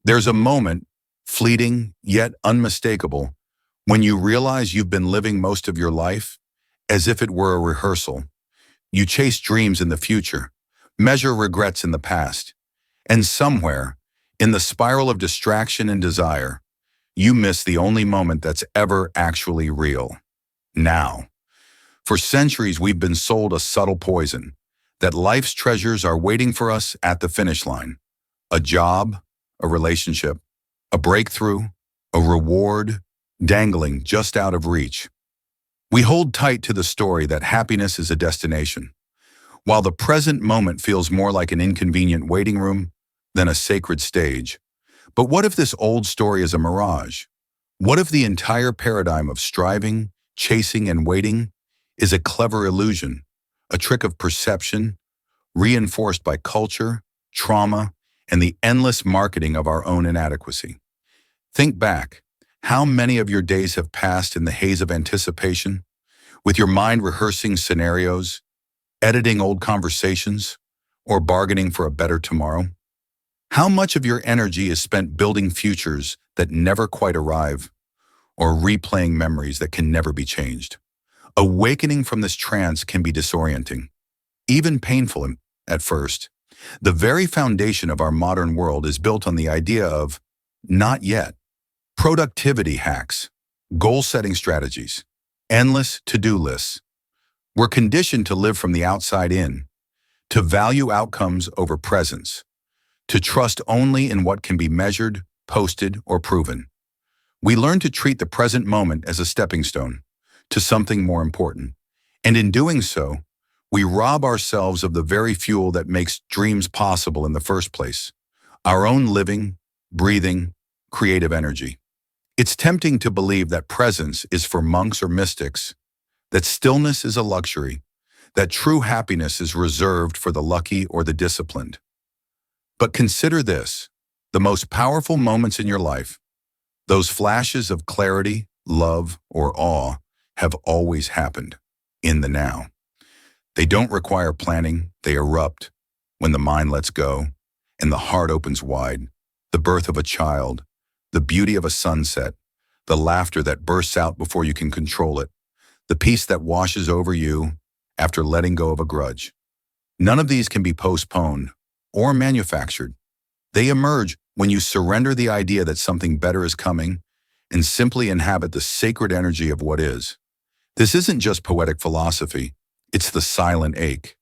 There's a moment, fleeting yet unmistakable, when you realize you've been living most of your life as if it were a rehearsal. You chase dreams in the future, measure regrets in the past, and somewhere, in the spiral of distraction and desire, you miss the only moment that's ever actually real. Now. For centuries, we've been sold a subtle poison, that life's treasures are waiting for us at the finish line. A job, a relationship, a breakthrough, a reward, dangling just out of reach. We hold tight to the story that happiness is a destination, while the present moment feels more like an inconvenient waiting room than a sacred stage. But what if this old story is a mirage? What if the entire paradigm of striving, chasing, and waiting is a clever illusion, a trick of perception, reinforced by culture, trauma, and the endless marketing of our own inadequacy? Think back. How many of your days have passed in the haze of anticipation, with your mind rehearsing scenarios, editing old conversations, or bargaining for a better tomorrow? How much of your energy is spent building futures that never quite arrive, or replaying memories that can never be changed? Awakening from this trance can be disorienting, even painful at first. The very foundation of our modern world is built on the idea of not yet. Productivity hacks, goal-setting strategies, endless to-do lists. We're conditioned to live from the outside in, to value outcomes over presence, to trust only in what can be measured, posted, or proven. We learn to treat the present moment as a stepping stone to something more important. And in doing so, we rob ourselves of the very fuel that makes dreams possible in the first place, our own living, breathing, creative energy. It's tempting to believe that presence is for monks or mystics, that stillness is a luxury, that true happiness is reserved for the lucky or the disciplined. But consider this: the most powerful moments in your life, those flashes of clarity, love, or awe, have always happened in the now. They don't require planning, they erupt when the mind lets go and the heart opens wide. The birth of a child, the beauty of a sunset, the laughter that bursts out before you can control it, the peace that washes over you after letting go of a grudge. None of these can be postponed or manufactured. They emerge when you surrender the idea that something better is coming and simply inhabit the sacred energy of what is. This isn't just poetic philosophy, it's the silent ache.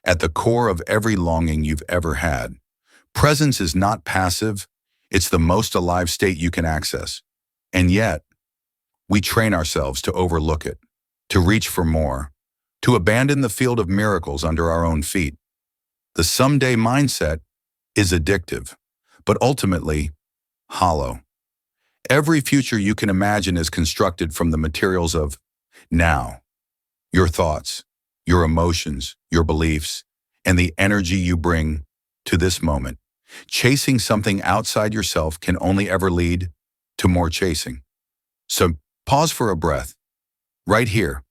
At the core of every longing you've ever had, presence is not passive, it's the most alive state you can access. And yet, we train ourselves to overlook it, to reach for more, to abandon the field of miracles under our own feet. The someday mindset is addictive, but ultimately hollow. Every future you can imagine is constructed from the materials of now. Your thoughts, your emotions, your beliefs, and the energy you bring to this moment. Chasing something outside yourself can only ever lead to more chasing. So pause for a breath. Right here,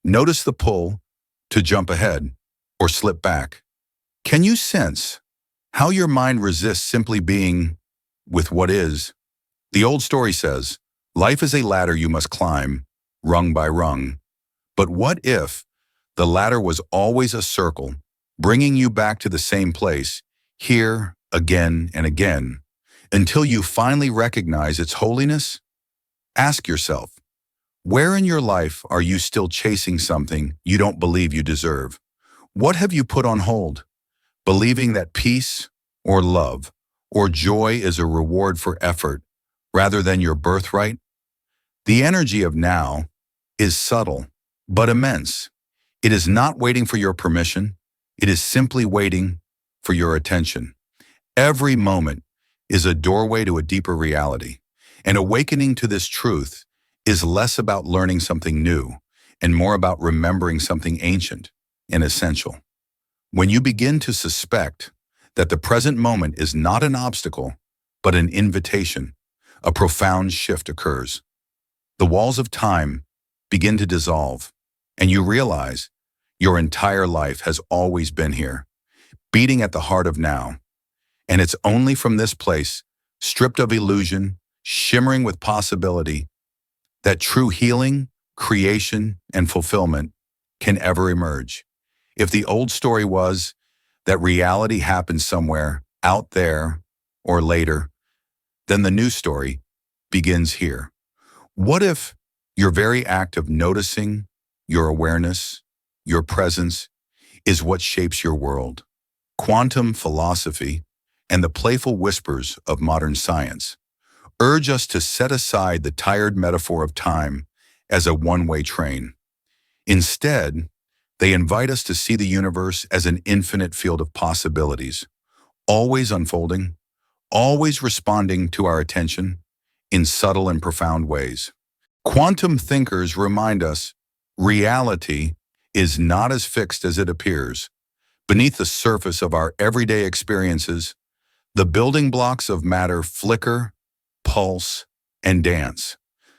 notice the pull to jump ahead or slip back. Can you sense how your mind resists simply being with what is? The old story says, life is a ladder you must climb, rung by rung. But what if the ladder was always a circle, bringing you back to the same place, here, again and again, until you finally recognize its holiness? Ask yourself, where in your life are you still chasing something you don't believe you deserve? What have you put on hold? Believing that peace or love or joy is a reward for effort rather than your birthright? The energy of now is subtle, but immense. It is not waiting for your permission. It is simply waiting for your attention. Every moment is a doorway to a deeper reality. And awakening to this truth is less about learning something new and more about remembering something ancient and essential. When you begin to suspect that the present moment is not an obstacle, but an invitation, a profound shift occurs. The walls of time begin to dissolve, and you realize your entire life has always been here, beating at the heart of now. And it's only from this place, stripped of illusion, shimmering with possibility, that true healing, creation, and fulfillment can ever emerge. If the old story was that reality happens somewhere out there or later, then the new story begins here. What if your very act of noticing, your awareness, your presence is what shapes your world? Quantum philosophy and the playful whispers of modern science urge us to set aside the tired metaphor of time as a one-way train. Instead, they invite us to see the universe as an infinite field of possibilities, always unfolding, always responding to our attention in subtle and profound ways. Quantum thinkers remind us reality is not as fixed as it appears. Beneath the surface of our everyday experiences, the building blocks of matter flicker, pulse, and dance,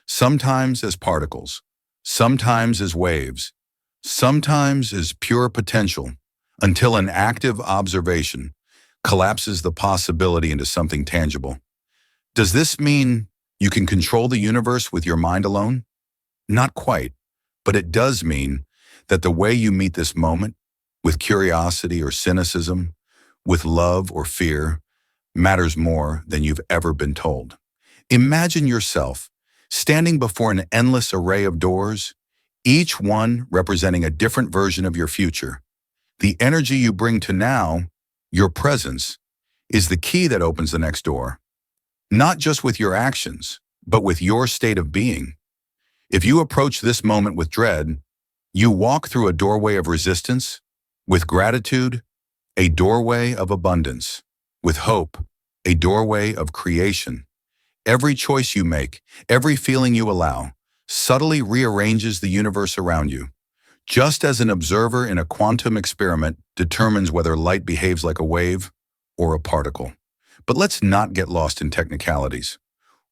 sometimes as particles, sometimes as waves, sometimes as pure potential, until an active observation collapses the possibility into something tangible. Does this mean you can control the universe with your mind alone? Not quite, but it does mean that the way you meet this moment, with curiosity or cynicism, with love or fear, matters more than you've ever been told. Imagine yourself standing before an endless array of doors, each one representing a different version of your future. The energy you bring to now, your presence, is the key that opens the next door. Not just with your actions, but with your state of being. If you approach this moment with dread, you walk through a doorway of resistance. With gratitude, a doorway of abundance. With hope, a doorway of creation. Every choice you make, every feeling you allow, subtly rearranges the universe around you. Just as an observer in a quantum experiment determines whether light behaves like a wave or a particle. But let's not get lost in technicalities.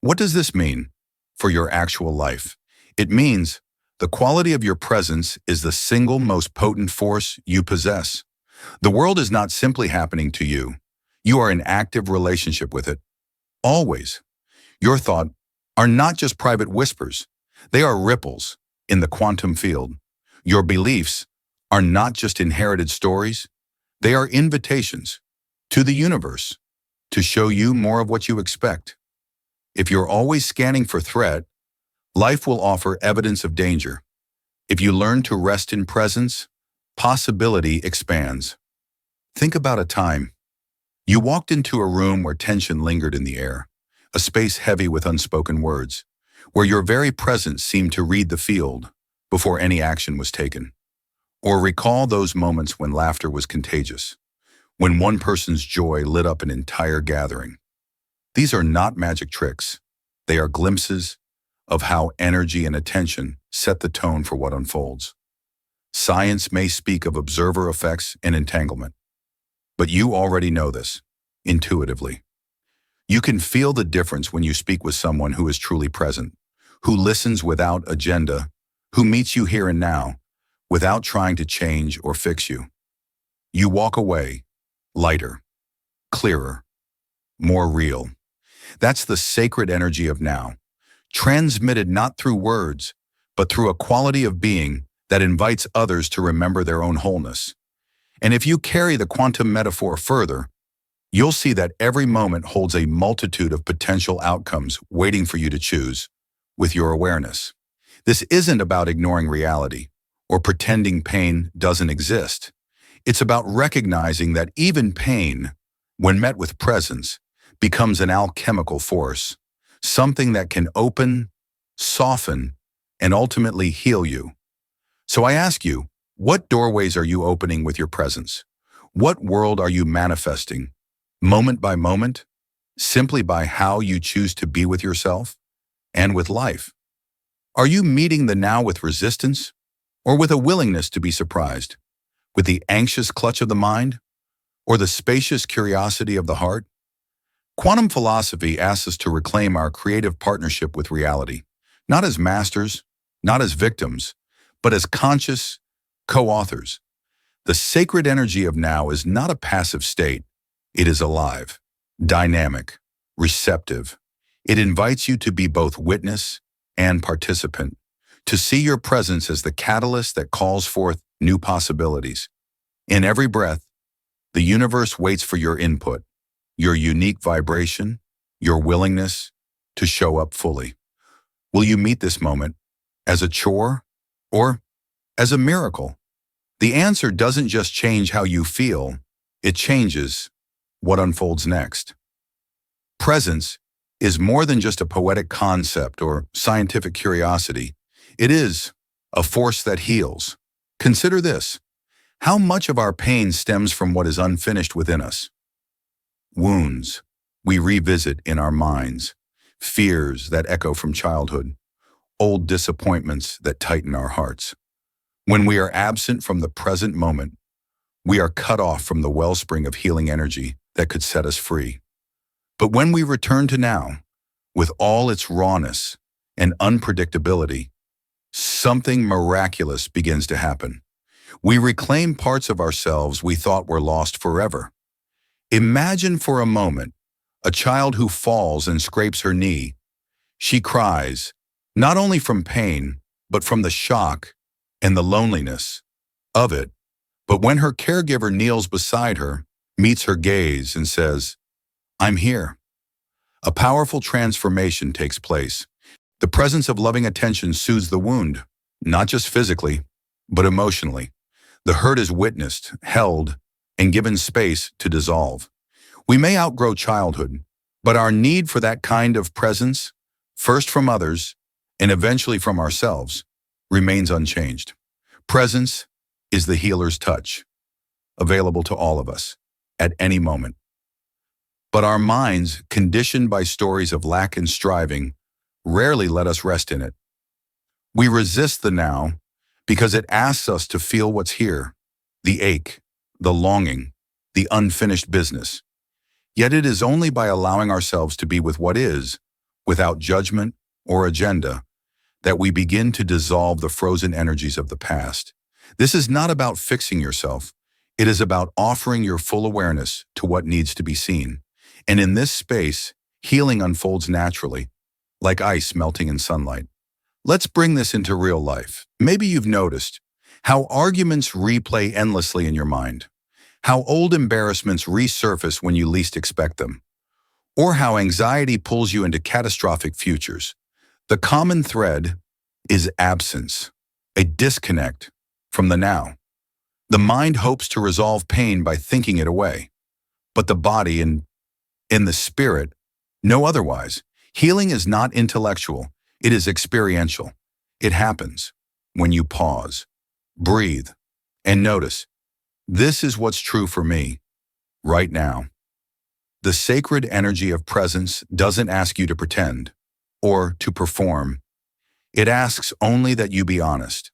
What does this mean for your actual life? It means the quality of your presence is the single most potent force you possess. The world is not simply happening to you. You are in active relationship with it. Always. Your thoughts are not just private whispers. They are ripples in the quantum field. Your beliefs are not just inherited stories. They are invitations to the universe to show you more of what you expect. If you're always scanning for threat, life will offer evidence of danger. If you learn to rest in presence, possibility expands. Think about a time you walked into a room where tension lingered in the air, a space heavy with unspoken words, where your very presence seemed to read the field before any action was taken. Or recall those moments when laughter was contagious, when one person's joy lit up an entire gathering. These are not magic tricks. They are glimpses of how energy and attention set the tone for what unfolds. Science may speak of observer effects and entanglement, but you already know this intuitively. You can feel the difference when you speak with someone who is truly present, who listens without agenda, who meets you here and now, without trying to change or fix you. You walk away lighter, clearer, more real. That's the sacred energy of now, transmitted not through words, but through a quality of being that invites others to remember their own wholeness. And if you carry the quantum metaphor further, you'll see that every moment holds a multitude of potential outcomes waiting for you to choose with your awareness. This isn't about ignoring reality or pretending pain doesn't exist. It's about recognizing that even pain, when met with presence, becomes an alchemical force, something that can open, soften, and ultimately heal you. So I ask you, what doorways are you opening with your presence? What world are you manifesting, moment by moment, simply by how you choose to be with yourself and with life? Are you meeting the now with resistance or with a willingness to be surprised, with the anxious clutch of the mind or the spacious curiosity of the heart? Quantum philosophy asks us to reclaim our creative partnership with reality, not as masters, not as victims, but as conscious co-authors. The sacred energy of now is not a passive state. It is alive, dynamic, receptive. It invites you to be both witness and participant, to see your presence as the catalyst that calls forth new possibilities. In every breath, the universe waits for your input, your unique vibration, your willingness to show up fully. Will you meet this moment as a chore or as a miracle? The answer doesn't just change how you feel, it changes what unfolds next. Presence is more than just a poetic concept or scientific curiosity. It is a force that heals. Consider this. How much of our pain stems from what is unfinished within us? Wounds we revisit in our minds, fears that echo from childhood, old disappointments that tighten our hearts. When we are absent from the present moment, we are cut off from the wellspring of healing energy that could set us free. But when we return to now, with all its rawness and unpredictability, something miraculous begins to happen. We reclaim parts of ourselves we thought were lost forever. Imagine for a moment a child who falls and scrapes her knee. She cries, not only from pain, but from the shock and the loneliness of it. But when her caregiver kneels beside her, meets her gaze, and says, "I'm here," a powerful transformation takes place. The presence of loving attention soothes the wound, not just physically, but emotionally. The hurt is witnessed, held, and given space to dissolve. We may outgrow childhood, but our need for that kind of presence, first from others and eventually from ourselves, remains unchanged. Presence is the healer's touch, available to all of us at any moment. But our minds, conditioned by stories of lack and striving, rarely let us rest in it. We resist the now because it asks us to feel what's here, the ache, the longing, the unfinished business. Yet it is only by allowing ourselves to be with what is, without judgment or agenda, that we begin to dissolve the frozen energies of the past. This is not about fixing yourself. It is about offering your full awareness to what needs to be seen. And in this space, healing unfolds naturally, like ice melting in sunlight. Let's bring this into real life. Maybe you've noticed how arguments replay endlessly in your mind, how old embarrassments resurface when you least expect them, or how anxiety pulls you into catastrophic futures. The common thread is absence, a disconnect from the now. The mind hopes to resolve pain by thinking it away, but the body and in the spirit know otherwise. Healing is not intellectual, it is experiential. It happens when you pause, breathe, and notice, this is what's true for me right now. The sacred energy of presence doesn't ask you to pretend or to perform. It asks only that you be honest.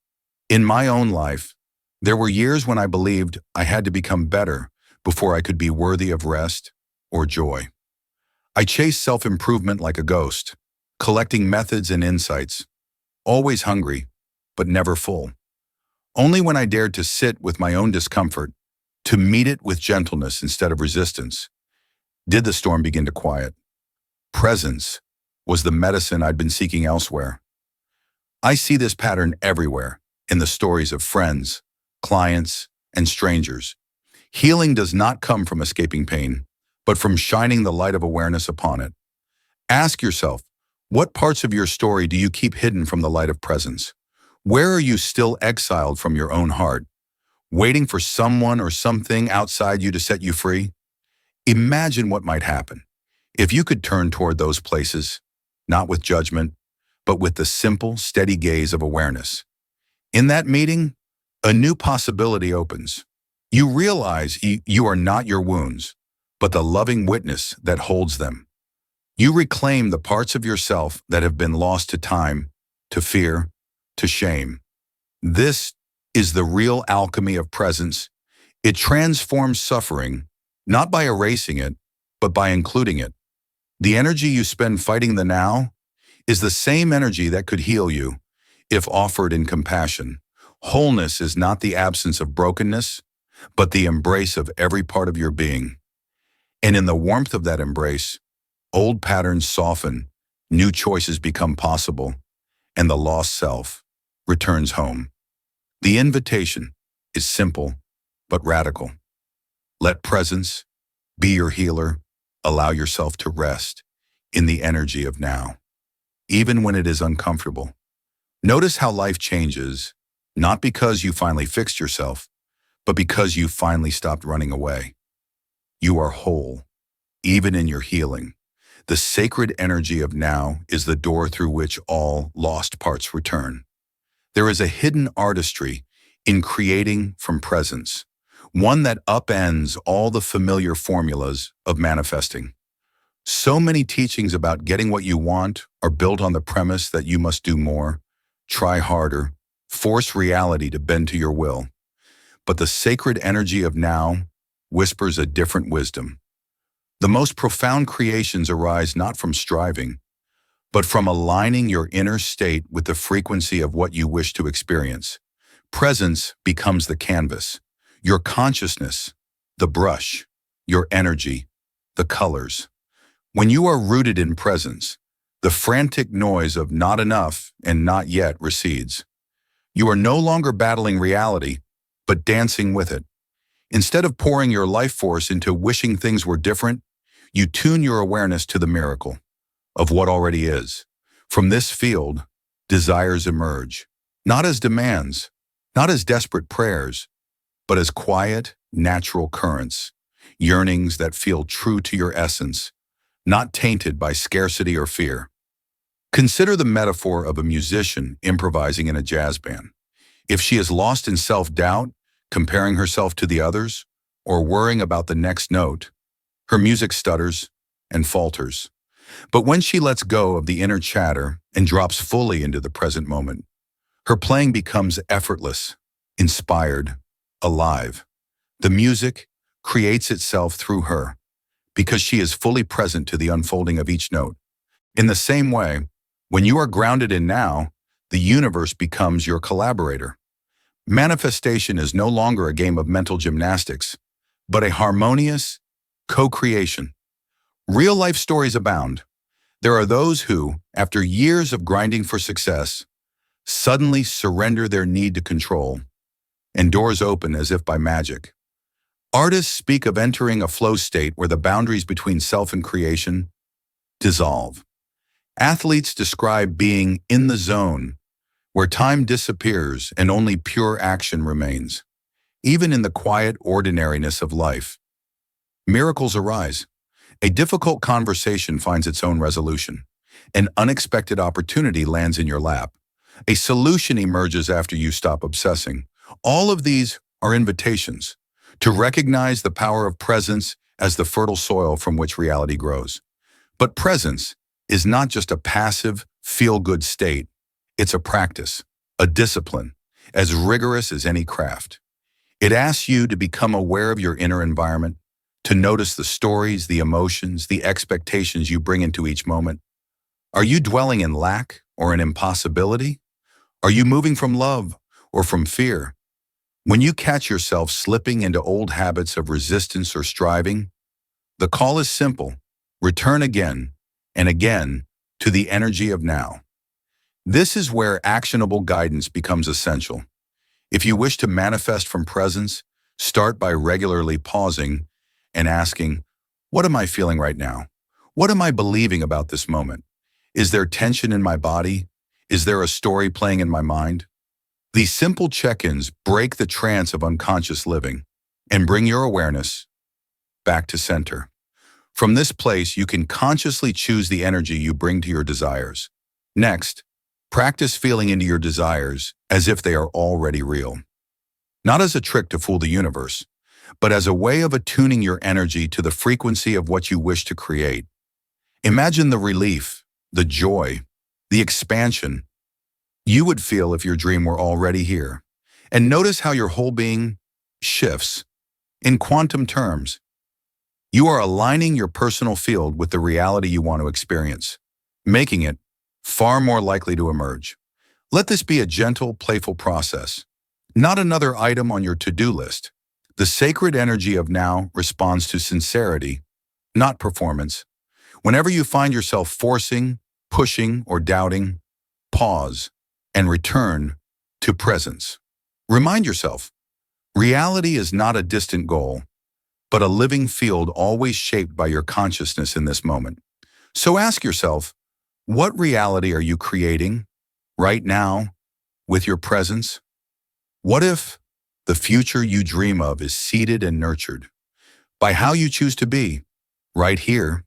In my own life, there were years when I believed I had to become better before I could be worthy of rest or joy. I chased self-improvement like a ghost, collecting methods and insights, always hungry, but never full. Only when I dared to sit with my own discomfort, to meet it with gentleness instead of resistance, did the storm begin to quiet. Presence was the medicine I'd been seeking elsewhere. I see this pattern everywhere, in the stories of friends, clients, and strangers. Healing does not come from escaping pain, but from shining the light of awareness upon it. Ask yourself, what parts of your story do you keep hidden from the light of presence? Where are you still exiled from your own heart, waiting for someone or something outside you to set you free? Imagine what might happen if you could turn toward those places, not with judgment, but with the simple, steady gaze of awareness. In that meeting, a new possibility opens. You realize you are not your wounds, but the loving witness that holds them. You reclaim the parts of yourself that have been lost to time, to fear, to shame. This is the real alchemy of presence. It transforms suffering, not by erasing it, but by including it. The energy you spend fighting the now is the same energy that could heal you, if offered in compassion. Wholeness is not the absence of brokenness, but the embrace of every part of your being. And in the warmth of that embrace, Old patterns soften, new choices become possible, and the lost self returns home. The invitation is simple but radical. Let presence be your healer. Allow yourself to rest in the energy of now, even when it is uncomfortable. Notice how life changes, not because you finally fixed yourself, but because you finally stopped running away. You are whole, even in your healing. The sacred energy of now is the door through which all lost parts return. There is a hidden artistry in creating from presence, one that upends all the familiar formulas of manifesting. So many teachings about getting what you want are built on the premise that you must do more, try harder, force reality to bend to your will. But the sacred energy of now whispers a different wisdom. The most profound creations arise not from striving, but from aligning your inner state with the frequency of what you wish to experience. Presence becomes the canvas, your consciousness, the brush, your energy, the colors. When you are rooted in presence, the frantic noise of not enough and not yet recedes. You are no longer battling reality, but dancing with it. Instead of pouring your life force into wishing things were different, you tune your awareness to the miracle of what already is. From this field, desires emerge, not as demands, not as desperate prayers, but as quiet, natural currents, yearnings that feel true to your essence, not tainted by scarcity or fear. Consider the metaphor of a musician improvising in a jazz band. If she is lost in self-doubt, comparing herself to the others, or worrying about the next note, her music stutters and falters. But when she lets go of the inner chatter and drops fully into the present moment, her playing becomes effortless, inspired, alive. The music creates itself through her because she is fully present to the unfolding of each note. In the same way, when you are grounded in now, the universe becomes your collaborator. Manifestation is no longer a game of mental gymnastics, but a harmonious co-creation. Real-life stories abound. There are those who, after years of grinding for success, suddenly surrender their need to control, and doors open as if by magic. Artists speak of entering a flow state where the boundaries between self and creation dissolve. Athletes describe being in the zone, where time disappears and only pure action remains. Even in the quiet ordinariness of life, miracles arise. A difficult conversation finds its own resolution. An unexpected opportunity lands in your lap. A solution emerges after you stop obsessing. All of these are invitations to recognize the power of presence as the fertile soil from which reality grows. But presence is not just a passive, feel-good state. It's a practice, a discipline, as rigorous as any craft. It asks you to become aware of your inner environment, to notice the stories, the emotions, the expectations you bring into each moment. Are you dwelling in lack or in impossibility? Are you moving from love or from fear? When you catch yourself slipping into old habits of resistance or striving, the call is simple: return again and again to the energy of now. This is where actionable guidance becomes essential. If you wish to manifest from presence, start by regularly pausing and asking, what am I feeling right now? What am I believing about this moment? Is there tension in my body? Is there a story playing in my mind? These simple check-ins break the trance of unconscious living and bring your awareness back to center. From this place, you can consciously choose the energy you bring to your desires. Next, practice feeling into your desires as if they are already real. Not as a trick to fool the universe, but as a way of attuning your energy to the frequency of what you wish to create. Imagine the relief, the joy, the expansion you would feel if your dream were already here. And notice how your whole being shifts. In quantum terms, you are aligning your personal field with the reality you want to experience, making it far more likely to emerge. Let this be a gentle, playful process, not another item on your to-do list. The sacred energy of now responds to sincerity, not performance. Whenever you find yourself forcing, pushing, or doubting, pause and return to presence. Remind yourself, reality is not a distant goal, but a living field always shaped by your consciousness in this moment. So ask yourself, what reality are you creating right now with your presence? What if the future you dream of is seeded and nurtured by how you choose to be right here?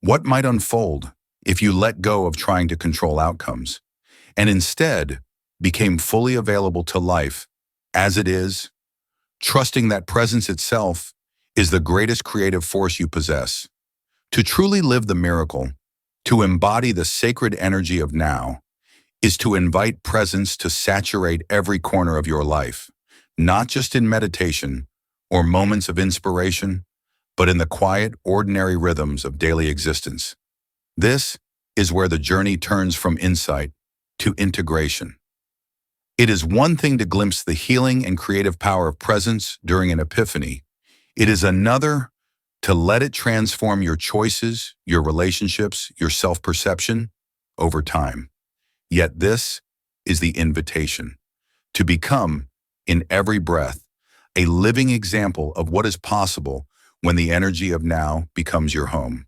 What might unfold if you let go of trying to control outcomes and instead became fully available to life as it is, trusting that presence itself is the greatest creative force you possess? To truly live the miracle, to embody the sacred energy of now, is to invite presence to saturate every corner of your life, not just in meditation or moments of inspiration, but in the quiet, ordinary rhythms of daily existence. This is where the journey turns from insight to integration. It is one thing to glimpse the healing and creative power of presence during an epiphany. It is another to let it transform your choices, your relationships, your self-perception over time. Yet this is the invitation to become, in every breath, a living example of what is possible when the energy of now becomes your home.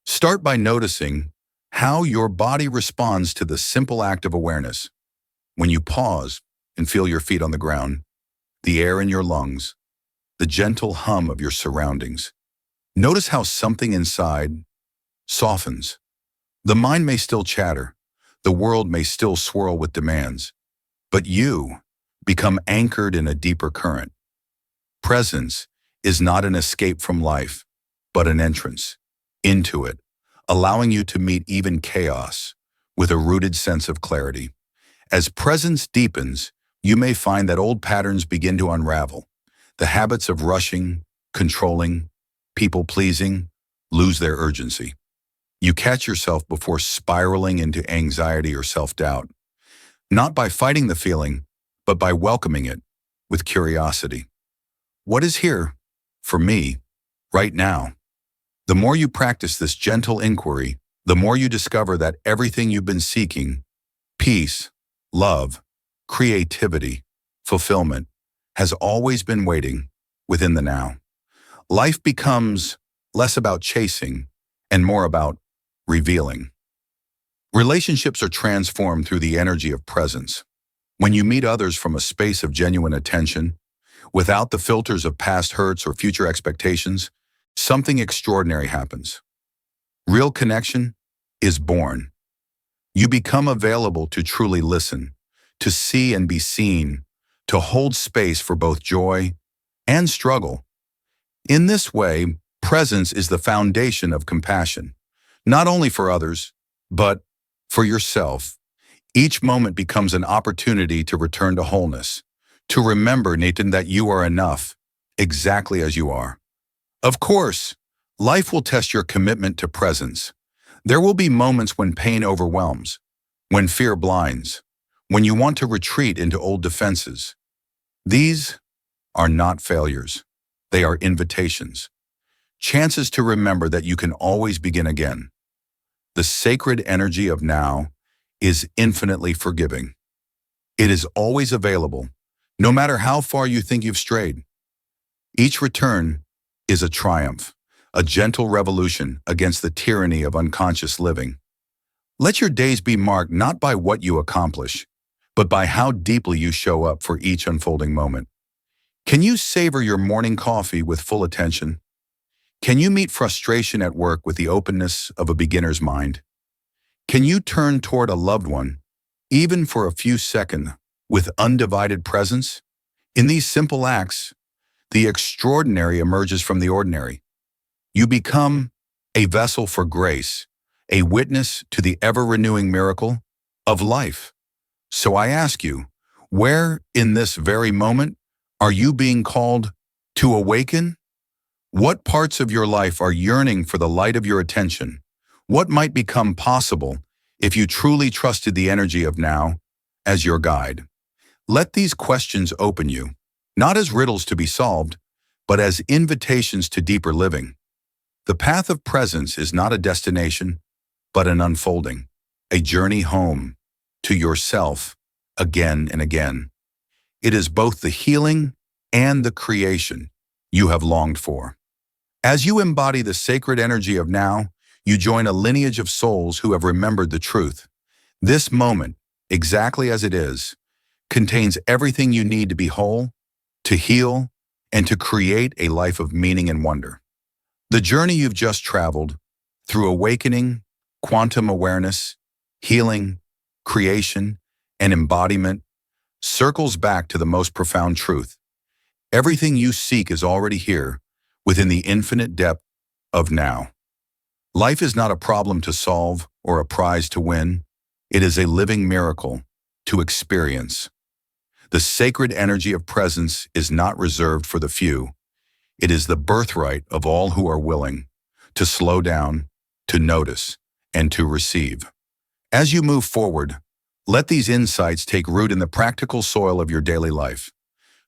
Start by noticing how your body responds to the simple act of awareness. When you pause and feel your feet on the ground, the air in your lungs, the gentle hum of your surroundings, notice how something inside softens. The mind may still chatter, the world may still swirl with demands, but you become anchored in a deeper current. Presence is not an escape from life, but an entrance into it, allowing you to meet even chaos with a rooted sense of clarity. As presence deepens, you may find that old patterns begin to unravel. The habits of rushing, controlling, people-pleasing lose their urgency. You catch yourself before spiraling into anxiety or self-doubt, not by fighting the feeling, but by welcoming it with curiosity. What is here for me right now? The more you practice this gentle inquiry, the more you discover that everything you've been seeking, peace, love, creativity, fulfillment, has always been waiting within the now. Life becomes less about chasing and more about revealing. Relationships are transformed through the energy of presence. When you meet others from a space of genuine attention, without the filters of past hurts or future expectations, something extraordinary happens. Real connection is born. You become available to truly listen, to see and be seen, to hold space for both joy and struggle. In this way, presence is the foundation of compassion, not only for others, but for yourself. Each moment becomes an opportunity to return to wholeness, to remember, Nathan, that you are enough, exactly as you are. Of course, life will test your commitment to presence. There will be moments when pain overwhelms, when fear blinds, when you want to retreat into old defenses. These are not failures. They are invitations, chances to remember that you can always begin again. The sacred energy of now is infinitely forgiving. It is always available, no matter how far you think you've strayed. Each return is a triumph, a gentle revolution against the tyranny of unconscious living. Let your days be marked not by what you accomplish, but by how deeply you show up for each unfolding moment. Can you savor your morning coffee with full attention? Can you meet frustration at work with the openness of a beginner's mind? Can you turn toward a loved one, even for a few seconds, with undivided presence? In these simple acts, the extraordinary emerges from the ordinary. You become a vessel for grace, a witness to the ever-renewing miracle of life. So I ask you, where in this very moment are you being called to awaken? What parts of your life are yearning for the light of your attention? What might become possible if you truly trusted the energy of now as your guide? Let these questions open you, not as riddles to be solved, but as invitations to deeper living. The path of presence is not a destination, but an unfolding, a journey home to yourself again and again. It is both the healing and the creation you have longed for. As you embody the sacred energy of now, you join a lineage of souls who have remembered the truth. This moment, exactly as it is, contains everything you need to be whole, to heal, and to create a life of meaning and wonder. The journey you've just traveled, through awakening, quantum awareness, healing, creation, and embodiment, circles back to the most profound truth. Everything you seek is already here, within the infinite depth of now. Life is not a problem to solve or a prize to win. It is a living miracle to experience. The sacred energy of presence is not reserved for the few. It is the birthright of all who are willing to slow down, to notice, and to receive. As you move forward, let these insights take root in the practical soil of your daily life.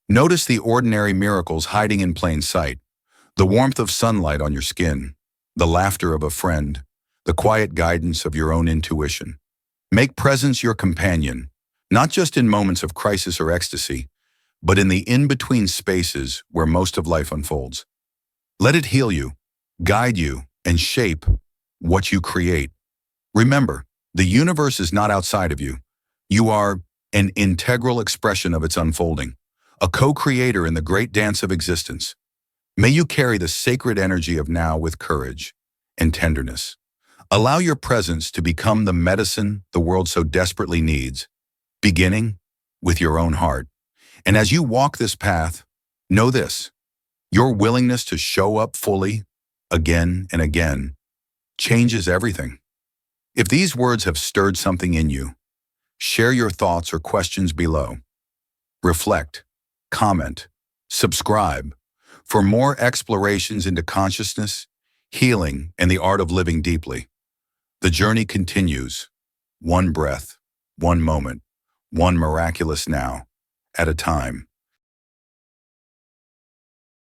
Notice the ordinary miracles hiding in plain sight, the warmth of sunlight on your skin, the laughter of a friend, the quiet guidance of your own intuition. Make presence your companion, not just in moments of crisis or ecstasy, but in the in-between spaces where most of life unfolds. Let it heal you, guide you, and shape what you create. Remember, the universe is not outside of you. You are an integral expression of its unfolding, a co-creator in the great dance of existence. May you carry the sacred energy of now with courage and tenderness. Allow your presence to become the medicine the world so desperately needs, beginning with your own heart. And as you walk this path, know this: your willingness to show up fully, again and again, changes everything. If these words have stirred something in you, share your thoughts or questions below. Reflect, comment, subscribe for more explorations into consciousness, healing, and the art of living deeply. The journey continues, one breath, one moment, one miraculous now at a time.